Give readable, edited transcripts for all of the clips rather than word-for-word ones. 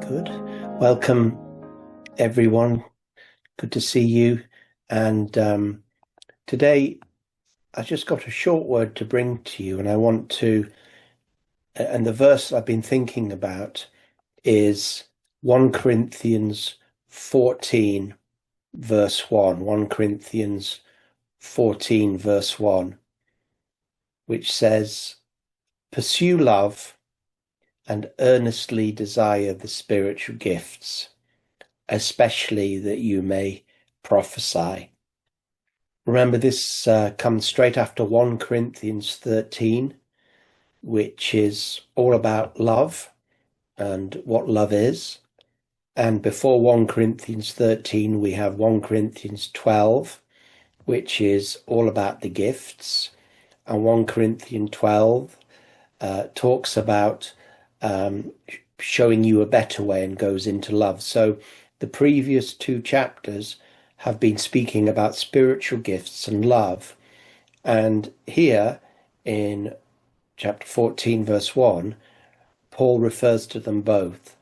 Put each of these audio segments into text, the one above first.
Good. Welcome, everyone. Good to see you. And today, I just got a short word to bring to you, and I want to. And the verse I've been thinking about is 1 Corinthians 14, verse 1. 1 Corinthians 14, verse 1, which says, "Pursue love and earnestly desire the spiritual gifts, especially that you may prophesy." Remember, this comes straight after 1 Corinthians 13, which is all about love and what love is. And before 1 Corinthians 13, we have 1 Corinthians 12, which is all about the gifts. And 1 Corinthians 12 talks about showing you a better way and goes into love. So the previous two chapters have been speaking about spiritual gifts and love. And here in chapter 14, verse 1, Paul refers to them both.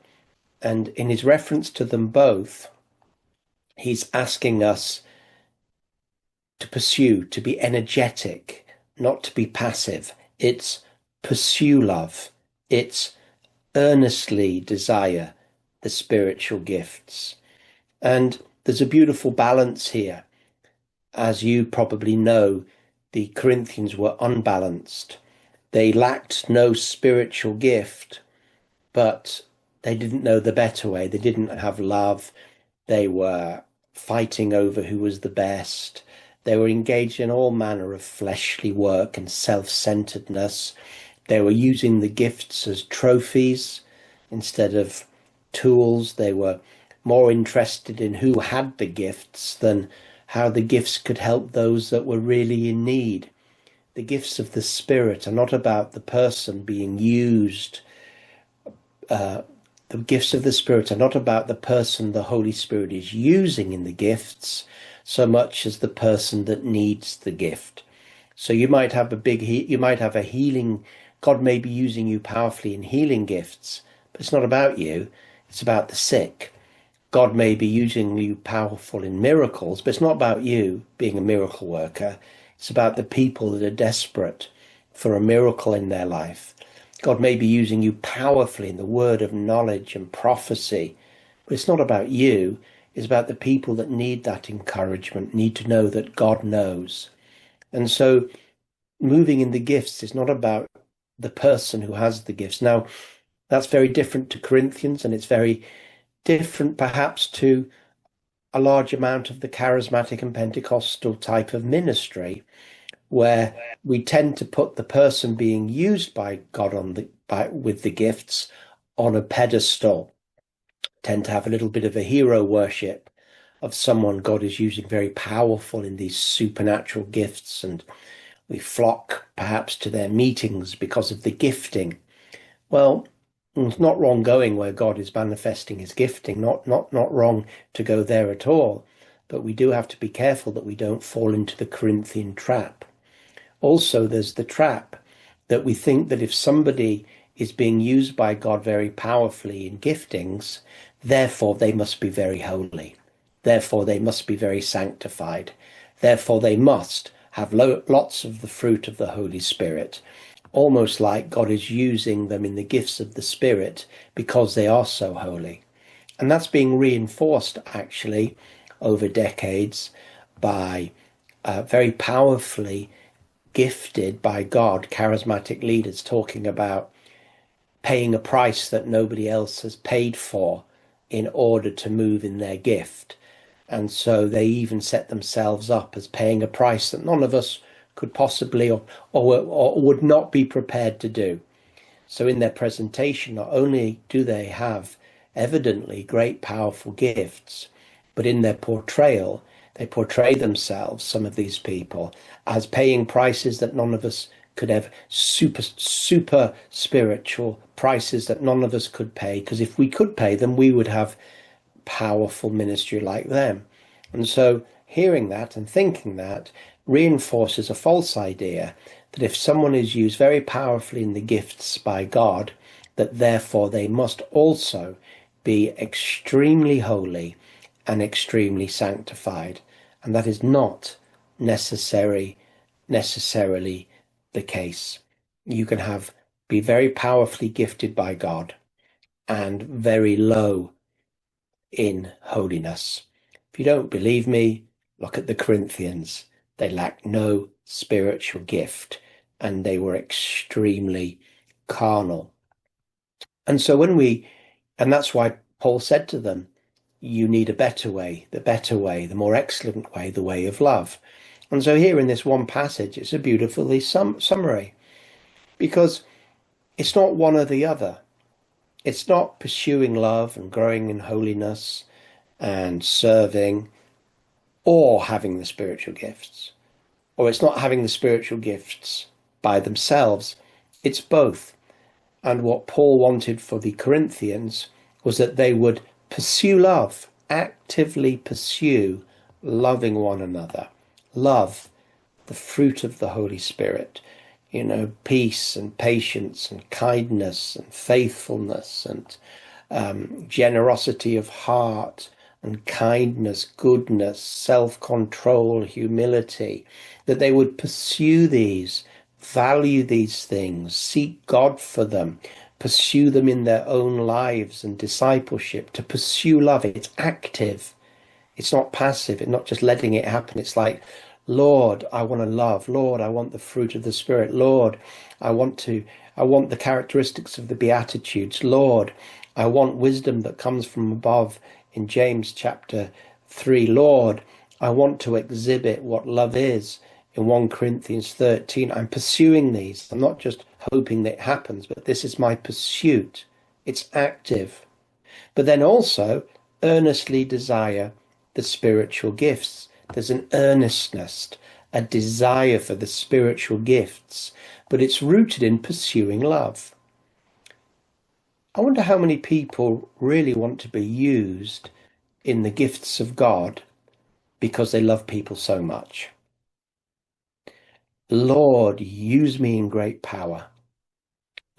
And in his reference to them both, he's asking us to pursue, to be energetic, not to be passive. It's pursue love. It's earnestly desire the spiritual gifts. And there's a beautiful balance here. As you probably know, the Corinthians were unbalanced. They lacked no spiritual gift, but they didn't know the better way. They didn't have love. They were fighting over who was the best. They were engaged in all manner of fleshly work and self-centeredness. They were using the gifts as trophies instead of tools. They were more interested in who had the gifts than how the gifts could help those that were really in need. The gifts of the Spirit are not about the person being used. The gifts of the Spirit are not about the person the Holy Spirit is using in the gifts so much as the person that needs the gift. So you might have a healing. God may be using you powerfully in healing gifts, but it's not about you. It's about the sick. God may be using you powerful in miracles, but it's not about you being a miracle worker. It's about the people that are desperate for a miracle in their life. God may be using you powerfully in the word of knowledge and prophecy, but it's not about you. It's about the people that need that encouragement, need to know that God knows. And so moving in the gifts is not about the person who has the gifts. Now, that's very different to Corinthians, and it's very different perhaps to a large amount of the charismatic and Pentecostal type of ministry, where we tend to put the person being used by God with the gifts on a pedestal, tend to have a little bit of a hero worship of someone God is using very powerful in these supernatural gifts, and we flock perhaps to their meetings because of the gifting. Well, it's not wrong going where God is manifesting his gifting, not wrong to go there at all, but we do have to be careful that we don't fall into the Corinthian trap. Also, there's the trap that we think that if somebody is being used by God very powerfully in giftings, therefore they must be very holy. Therefore they must be very sanctified. Therefore they must have lots of the fruit of the Holy Spirit. Almost like God is using them in the gifts of the Spirit because they are so holy. And that's being reinforced actually over decades by very powerfully gifted by God charismatic leaders talking about paying a price that nobody else has paid for in order to move in their gift. And so they even set themselves up as paying a price that none of us could possibly or would not be prepared to do. So in their presentation, not only do they have evidently great powerful gifts, but in their portrayal, they portray themselves, some of these people, as paying prices that none of us could have, super spiritual prices that none of us could pay, because if we could pay them, we would have powerful ministry like them. And so hearing that and thinking that reinforces a false idea that if someone is used very powerfully in the gifts by God, that therefore they must also be extremely holy and extremely sanctified. And that is not necessarily the case. You can be very powerfully gifted by God and very low in holiness. If you don't believe me, look at the Corinthians. They lacked no spiritual gift and they were extremely carnal. And so and that's why Paul said to them, you need a better way, the more excellent way, the way of love. And so here in this one passage, it's a beautifully summary, because it's not one or the other. It's not pursuing love and growing in holiness and serving or having the spiritual gifts. Or it's not having the spiritual gifts by themselves. It's both. And what Paul wanted for the Corinthians was that they would pursue love, actively pursue loving one another. Love, the fruit of the Holy Spirit, peace and patience and kindness and faithfulness and generosity of heart and kindness, goodness, self-control, humility, that they would pursue these, value these things, seek God for them, pursue them in their own lives and discipleship. To pursue love, it's active. It's not passive. It's not just letting it happen. It's like, Lord, I want to love. Lord, I want the fruit of the Spirit. Lord, I want the characteristics of the Beatitudes. Lord, I want wisdom that comes from above in James chapter 3. Lord, I want to exhibit what love is in 1 Corinthians 13. I'm pursuing these. I'm not just hoping that it happens, but this is my pursuit. It's active. But then also earnestly desire the spiritual gifts. There's an earnestness, a desire for the spiritual gifts, but it's rooted in pursuing love. I wonder how many people really want to be used in the gifts of God because they love people so much. Lord, use me in great power.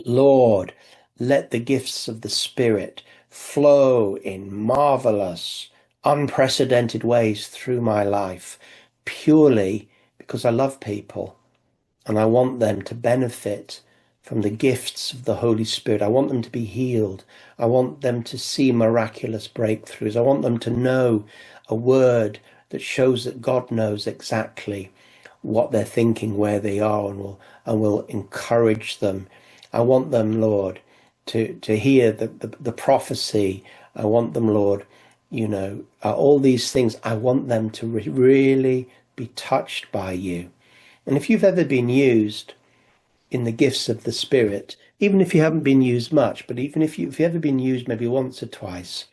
Lord, let the gifts of the Spirit flow in marvelous, unprecedented ways through my life, purely because I love people and I want them to benefit from the gifts of the Holy Spirit. I want them to be healed. I want them to see miraculous breakthroughs. I want them to know a word that shows that God knows exactly what they're thinking, where they are, and will encourage them. I want them, Lord, to hear the prophecy. I want them, Lord, all these things. I want them to really be touched by you. And if you've ever been used in the gifts of the Spirit, even if you haven't been used much, but even if you've ever been used maybe once or twice,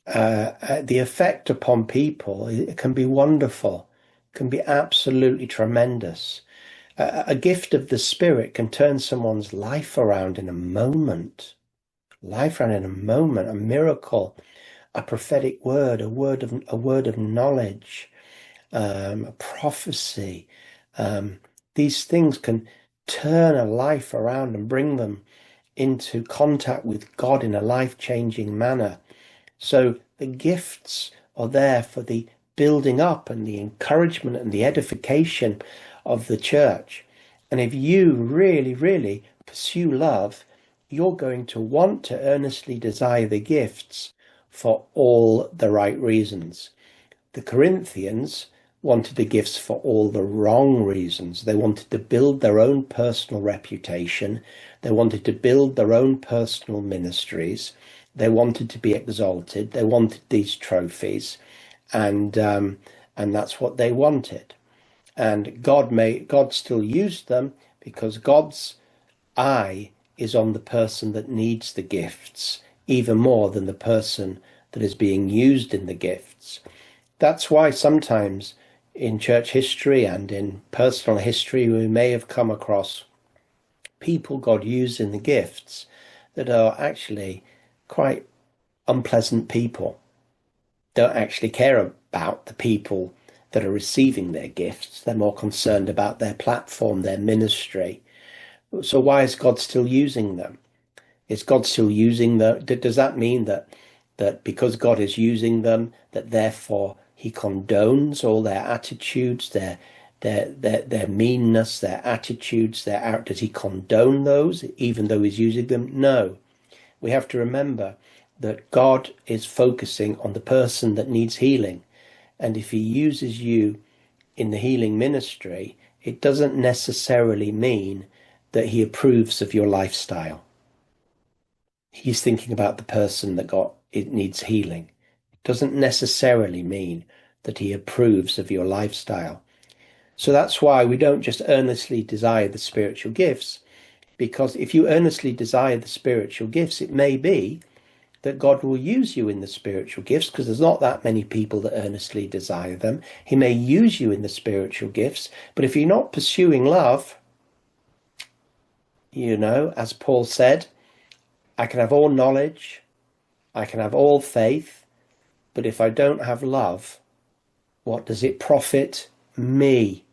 the effect upon people, it can be wonderful, can be absolutely tremendous. A gift of the Spirit can turn someone's life around in a moment. A miracle, a prophetic word, a word of knowledge, a prophecy. These things can turn a life around and bring them into contact with God in a life-changing manner. So the gifts are there for the building up and the encouragement and the edification of the church. And if you really, really pursue love, you're going to want to earnestly desire the gifts for all the right reasons. The Corinthians wanted the gifts for all the wrong reasons. They wanted to build their own personal reputation. They wanted to build their own personal ministries. They wanted to be exalted. They wanted these trophies, and that's what they wanted. And God still used them because God's eye is on the person that needs the gifts, even more than the person that is being used in the gifts. That's why sometimes in church history and in personal history, we may have come across people God used in the gifts that are actually quite unpleasant people, don't actually care about the people that are receiving their gifts. They're more concerned about their platform, their ministry. So why is God still using them? Is God still using them? Does that mean that that because God is using them, that therefore he condones all their attitudes, their meanness, their attitudes, does he condone those even though he's using them? No. We have to remember that God is focusing on the person that needs healing. And if he uses you in the healing ministry, it doesn't necessarily mean that he approves of your lifestyle. He's thinking about the person that it needs healing. It doesn't necessarily mean that he approves of your lifestyle. So that's why we don't just earnestly desire the spiritual gifts, because if you earnestly desire the spiritual gifts, it may be that God will use you in the spiritual gifts, because there's not that many people that earnestly desire them. He may use you in the spiritual gifts, but if you're not pursuing love, as Paul said, I can have all knowledge, I can have all faith, but if I don't have love, what does it profit me?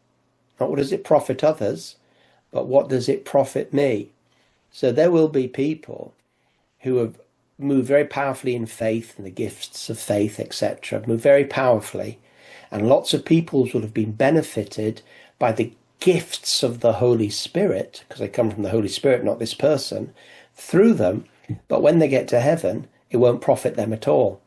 Not what does it profit others, but what does it profit me? So there will be people who have moved very powerfully in faith and the gifts of faith, etc., move very powerfully, and lots of people will have been benefited by the gifts of the Holy Spirit, because they come from the Holy Spirit, not this person, through them, but when they get to heaven, it won't profit them at all.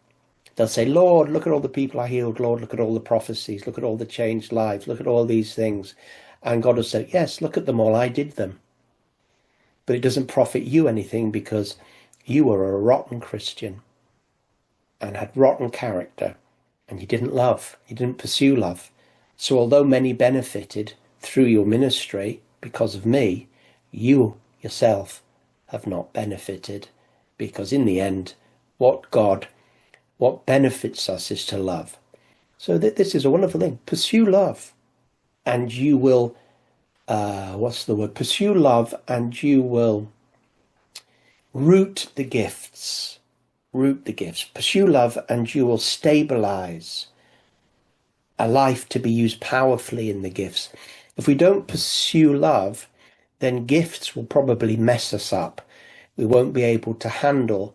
They'll say, Lord, look at all the people I healed. Lord, look at all the prophecies. Look at all the changed lives. Look at all these things. And God will say, yes, look at them all. I did them. But it doesn't profit you anything, because you were a rotten Christian and had rotten character, and you didn't love. You didn't pursue love. So although many benefited through your ministry because of me, you yourself have not benefited, because in the end, what benefits us is to love. So this is a wonderful thing. Pursue love, and you will, Pursue love, and you will root the gifts. Root the gifts. Pursue love, and you will stabilize a life to be used powerfully in the gifts. If we don't pursue love, then gifts will probably mess us up. We won't be able to handle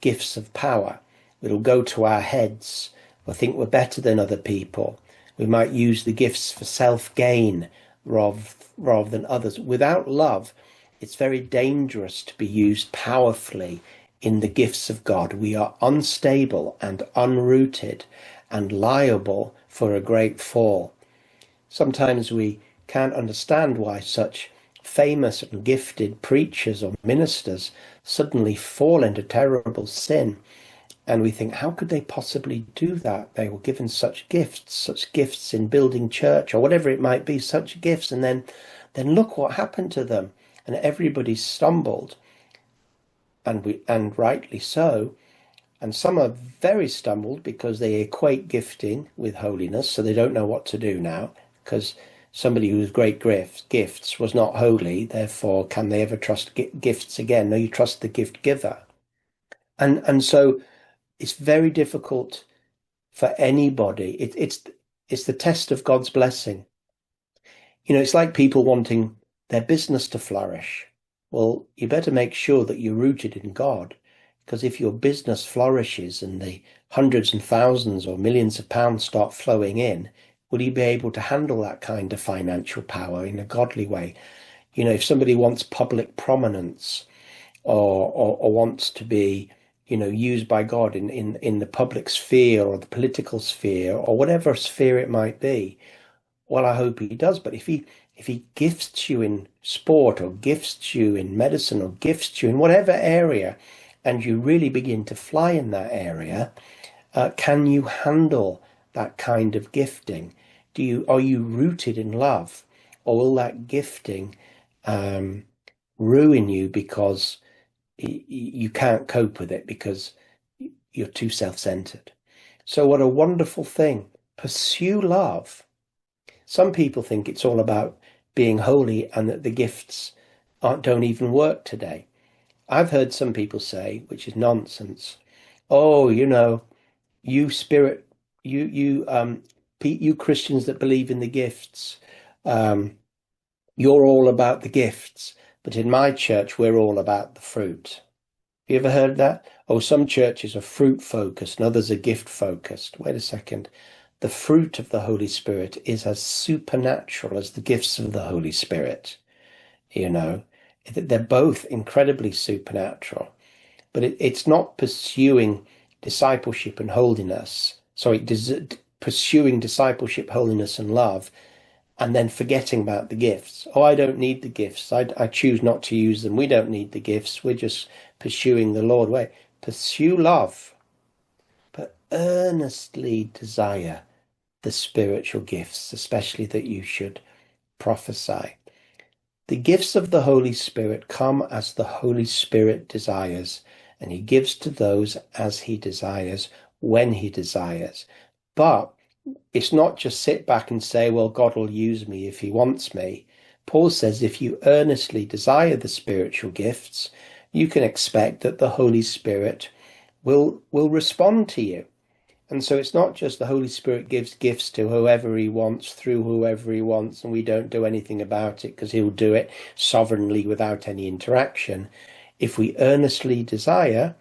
gifts of power. It'll go to our heads. We'll think we're better than other people. We might use the gifts for self-gain rather than others. Without love, it's very dangerous to be used powerfully in the gifts of God. We are unstable and unrooted and liable for a great fall. Sometimes we can't understand why such famous and gifted preachers or ministers suddenly fall into terrible sin. And we think, how could they possibly do that? They were given such gifts in building church or whatever it might be, such gifts. And then look what happened to them. And everybody stumbled, and rightly so. And some are very stumbled because they equate gifting with holiness, so they don't know what to do now, because somebody who has great gifts was not holy, therefore can they ever trust gifts again? No, you trust the gift giver. And so it's very difficult for anybody. It's the test of God's blessing. It's like people wanting their business to flourish. Well, you better make sure that you're rooted in God, because if your business flourishes and the hundreds and thousands or millions of pounds start flowing in, will you be able to handle that kind of financial power in a godly way? If somebody wants public prominence or wants to be, used by God in the public sphere or the political sphere or whatever sphere it might be, well, I hope he does. But if he gifts you in sport or gifts you in medicine or gifts you in whatever area, and you really begin to fly in that area, can you handle that kind of gifting? Are you rooted in love, or will that gifting ruin you because you can't cope with it because you're too self-centered? So what a wonderful thing. Pursue love. Some people think it's all about being holy and that the gifts don't even work today. I've heard some people say, which is nonsense, oh, you Christians that believe in the gifts, you're all about the gifts, but in my church, we're all about the fruit. Have you ever heard that? Oh, some churches are fruit focused and others are gift focused. Wait a second. The fruit of the Holy Spirit is as supernatural as the gifts of the Holy Spirit. You know, they're both incredibly supernatural, but it's not pursuing discipleship and holiness. Sorry, pursuing discipleship, holiness, and love, and then forgetting about the gifts. Oh, I don't need the gifts. I choose not to use them. We don't need the gifts. We're just pursuing the Lord way. Pursue love, but earnestly desire the spiritual gifts, especially that you should prophesy. The gifts of the Holy Spirit come as the Holy Spirit desires, and he gives to those as he desires, when he desires. But it's not just sit back and say, well, God will use me if he wants me. Paul says if you earnestly desire the spiritual gifts, you can expect that the Holy Spirit will respond to you. And so it's not just the Holy Spirit gives gifts to whoever he wants, through whoever he wants, and we don't do anything about it because he'll do it sovereignly without any interaction. If we earnestly desire,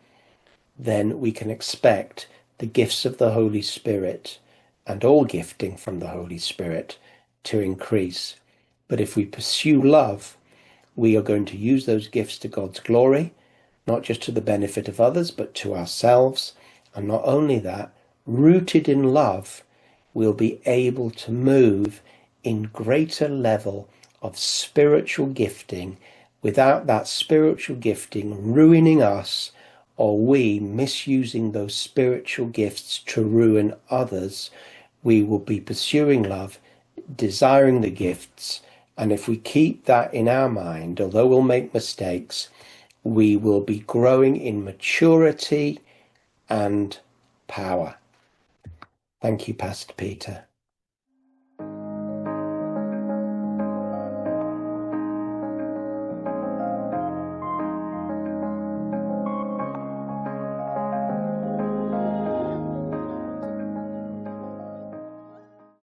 then we can expect the gifts of the Holy Spirit and all gifting from the Holy Spirit to increase. But if we pursue love, we are going to use those gifts to God's glory, not just to the benefit of others, but to ourselves. And not only that, rooted in love, we'll be able to move in greater level of spiritual gifting without that spiritual gifting ruining us or we misusing those spiritual gifts to ruin others. We will be pursuing love, desiring the gifts, and if we keep that in our mind, although we'll make mistakes, we will be growing in maturity and power. Thank you, Pastor Peter.